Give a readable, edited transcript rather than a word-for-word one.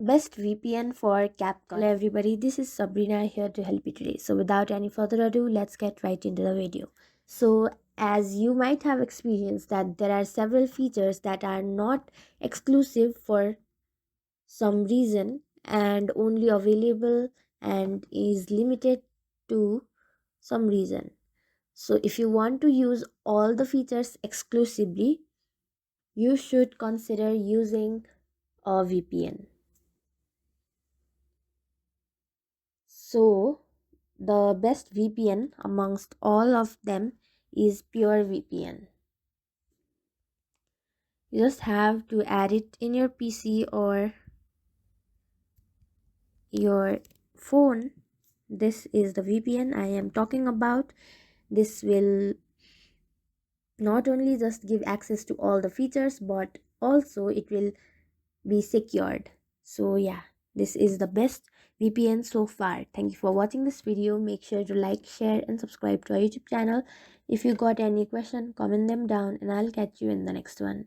Best VPN for CapCut. Hello everybody, this is Sabrina here to help you today. So without any further ado, let's get right into the video. So as you might have experienced that there are several features that are not exclusive for some reason and only available and is limited to some reason. So if you want to use all the features exclusively, you should consider using a VPN. So the best VPN amongst all of them is Pure VPN. You just have to add it in your PC or your phone. This is the VPN I am talking about. This will not only just give access to all the features, but also it will be secured. So yeah, this is the best VPN so far. Thank you for watching this video. Make sure to like, share and subscribe to our YouTube channel. If you got any question, comment them down and I'll catch you in the next one.